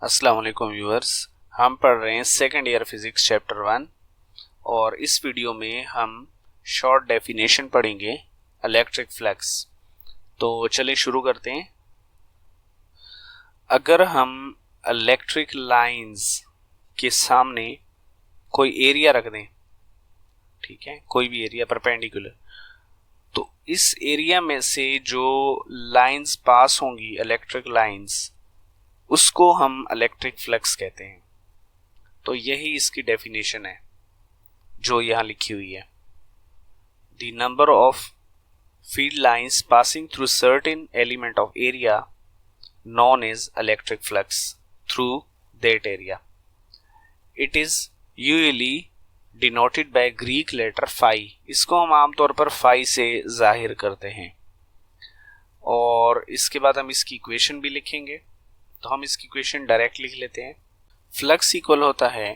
अस्सलाम वालेकुम व्यूअर्स। हम पढ़ रहे हैं सेकेंड ईयर फिजिक्स चैप्टर 1 और इस वीडियो में हम शॉर्ट डेफिनेशन पढ़ेंगे इलेक्ट्रिक फ्लक्स। तो चलिए शुरू करते हैं। अगर हम इलेक्ट्रिक लाइंस के सामने कोई एरिया रख दें, ठीक है, कोई भी एरिया परपेंडिकुलर, तो इस एरिया में से जो लाइंस पास होंगी, इलेक्ट्रिक लाइंस, उसको हम इलेक्ट्रिक फ्लक्स कहते हैं। तो यही इसकी डेफिनेशन है जो यहाँ लिखी हुई है। The number of field lines passing through certain element of area known as electric flux through that area. It is usually denoted by Greek letter phi. इसको हम आमतौर पर फाई से जाहिर करते हैं। और इसके बाद हम इसकी इक्वेशन भी लिखेंगे। तो हम इसकी इक्वेशन डायरेक्ट लिख लेते हैं। फ्लक्स इक्वल होता है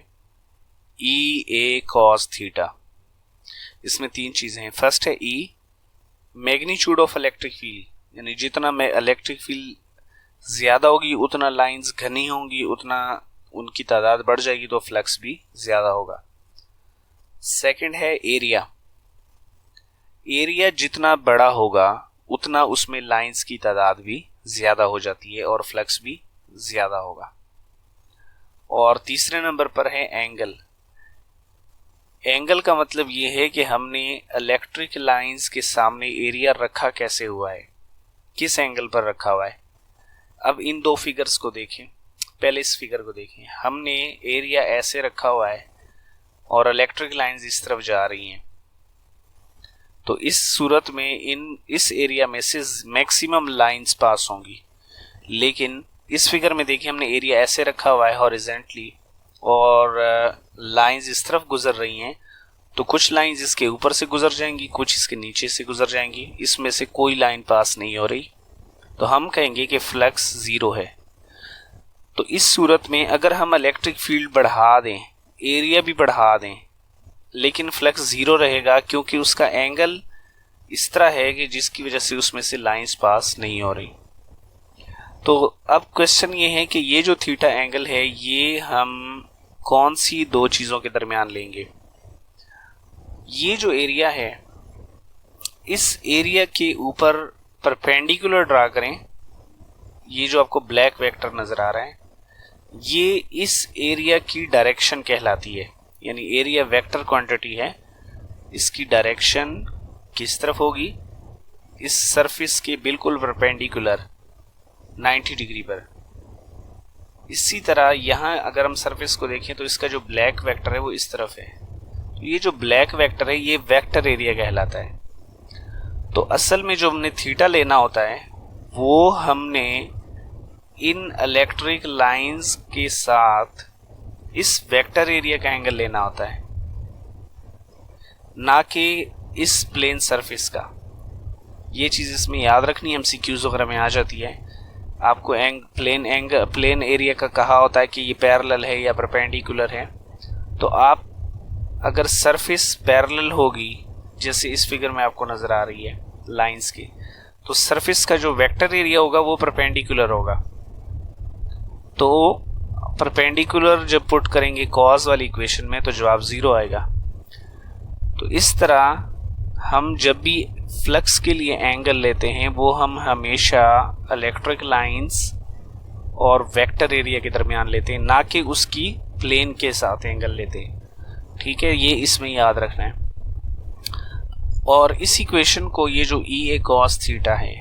ई ए कॉस थीटा। इसमें तीन चीजें हैं। फर्स्ट है ई, मैग्नीट्यूड ऑफ इलेक्ट्रिक फील्ड, यानी जितना में इलेक्ट्रिक फील्ड ज्यादा होगी उतना लाइंस घनी होंगी, उतना उनकी तादाद बढ़ जाएगी, तो फ्लक्स भी ज्यादा होगा। सेकंड है एरिया। एरिया जितना बड़ा होगा उतना उसमें लाइंस की तादाद भी ज्यादा हो जाती है और फ्लक्स भी ज्यादा होगा। और तीसरे नंबर पर है एंगल। एंगल का मतलब ये है कि हमने इलेक्ट्रिक लाइंस के सामने एरिया रखा कैसे हुआ है, किस एंगल पर रखा हुआ है। अब इन दो फिगर्स को देखें। पहले इस फिगर को देखें। हमने एरिया ऐसे रखा हुआ है और इलेक्ट्रिक लाइंस इस तरफ जा रही हैं। तो इस सूरत में इस एरिया में से मैक्सिमम लाइंस पास होंगी। लेकिन इस फिगर में देखिए हमने एरिया ऐसे रखा हुआ है हॉरिजेंटली और लाइंस इस तरफ गुजर रही हैं। तो कुछ लाइंस इसके ऊपर से गुजर जाएंगी, कुछ इसके नीचे से गुजर जाएंगी। इसमें से कोई लाइन पास नहीं हो रही, तो हम कहेंगे कि फ्लक्स जीरो है। तो इस सूरत में अगर हम इलेक्ट्रिक फील्ड बढ़ा दें, एरिया भी बढ़ा दें, लेकिन फ्लक्स जीरो रहेगा, क्योंकि उसका एंगल इस तरह है कि जिसकी वजह से उसमें से लाइंस पास नहीं हो रही। तो अब क्वेश्चन ये है कि ये जो थीटा एंगल है ये हम कौन सी दो चीज़ों के दरमियान लेंगे। ये जो एरिया है, इस एरिया के ऊपर परपेंडिकुलर ड्रा करें। ये जो आपको ब्लैक वेक्टर नज़र आ रहा है, ये इस एरिया की डायरेक्शन कहलाती है, यानी एरिया वेक्टर क्वांटिटी है। इसकी डायरेक्शन किस तरफ होगी? इस सरफेस के बिल्कुल परपेंडिकुलर 90 डिग्री पर। इसी तरह यहाँ अगर हम सरफेस को देखें तो इसका जो ब्लैक वेक्टर है वो इस तरफ है। तो ये जो ब्लैक वेक्टर है ये वेक्टर एरिया कहलाता है। तो असल में जो हमने थीटा लेना होता है वो हमने इन इलेक्ट्रिक लाइंस के साथ इस वेक्टर एरिया का एंगल लेना होता है, ना कि इस प्लेन सरफेस का। ये चीज़ इसमें याद रखनी है, एमसीक्यूज वगैरह में आ जाती है। आपको प्लेन एरिया का कहा होता है कि ये पैरेलल है या परपेंडिकुलर है। तो आप अगर सरफेस पैरेलल होगी, जैसे इस फिगर में आपको नज़र आ रही है लाइंस की, तो सरफेस का जो वेक्टर एरिया होगा वो परपेंडिकुलर होगा। तो परपेंडिकुलर जब पुट करेंगे कॉज वाली इक्वेशन में तो जवाब जीरो आएगा। तो इस तरह हम जब भी फ्लक्स के लिए एंगल लेते हैं वो हम हमेशा इलेक्ट्रिक लाइंस और वेक्टर एरिया के दरमियान लेते हैं, ना कि उसकी प्लेन के साथ एंगल लेते हैं। ठीक है, ये इसमें याद रखना है। और इस इक्वेशन को, ये जो ई ए कॉस थीटा है,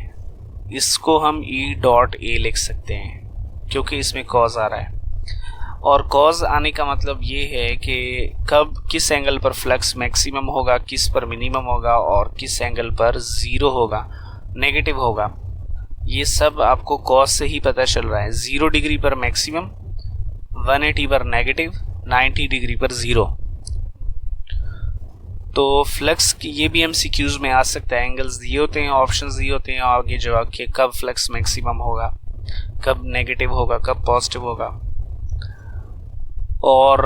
इसको हम ई डॉट ए लिख सकते हैं क्योंकि इसमें कॉज आ रहा है। और कॉज आने का मतलब ये है कि कब किस एंगल पर फ्लक्स मैक्सिमम होगा, किस पर मिनिमम होगा और किस एंगल पर ज़ीरो होगा, नेगेटिव होगा। ये सब आपको कॉज से ही पता चल रहा है। 0 डिग्री पर मैक्सिमम, 180 पर नेगेटिव, 90 डिग्री पर ज़ीरो। तो फ्लक्स की ये भी एमसीक्यूज में आ सकता है। एंगल्स दिए होते हैं, ऑप्शंस दिए होते हैं आगे जवाब के, कब फ्लक्स मैक्सिमम होगा, कब नेगेटिव होगा, कब पॉजिटिव होगा। और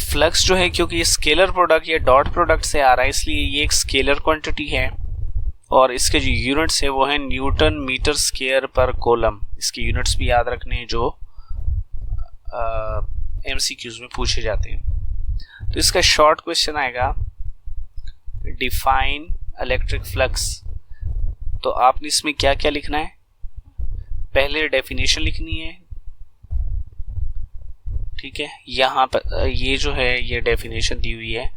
फ्लक्स जो है, क्योंकि ये स्केलर प्रोडक्ट या डॉट प्रोडक्ट से आ रहा है, इसलिए ये एक स्केलर क्वांटिटी है। और इसके जो यूनिट्स है वो है न्यूटन मीटर स्क्वायर पर कोलम। इसके यूनिट्स भी याद रखने हैं जो MCQs में पूछे जाते हैं। तो इसका शॉर्ट क्वेश्चन आएगा डिफाइन इलेक्ट्रिक फ्लक्स। तो आपने इसमें क्या क्या लिखना है, पहले डेफिनेशन लिखनी है, ठीक है। यहाँ पर ये जो है ये डेफिनेशन दी हुई है,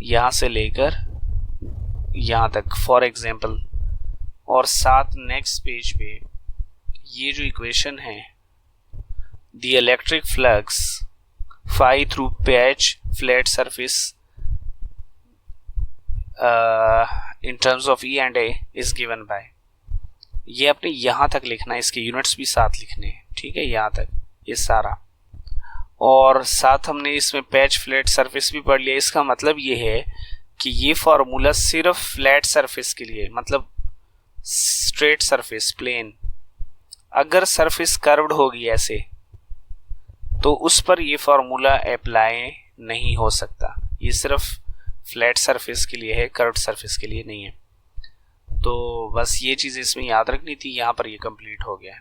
यहाँ से लेकर यहाँ तक फॉर एग्जांपल, और साथ नेक्स्ट पेज पे ये जो इक्वेशन है, the electric flux phi through patch flat surface in terms of E and A is given by, ये अपने यहाँ तक लिखना है, इसके यूनिट्स भी साथ लिखने हैं, ठीक है, यहाँ तक ये सारा। और साथ हमने इसमें पैच फ्लैट सरफेस भी पढ़ लिया। इसका मतलब ये है कि ये फॉर्मूला सिर्फ फ्लैट सरफेस के लिए, मतलब स्ट्रेट सरफेस प्लेन, अगर सरफेस कर्व्ड होगी ऐसे तो उस पर ये फॉर्मूला अप्लाई नहीं हो सकता। ये सिर्फ फ्लैट सरफेस के लिए है, कर्व्ड सरफेस के लिए नहीं है। तो बस ये चीज़ इसमें याद रखनी थी। यहाँ पर ये कंप्लीट हो गया है।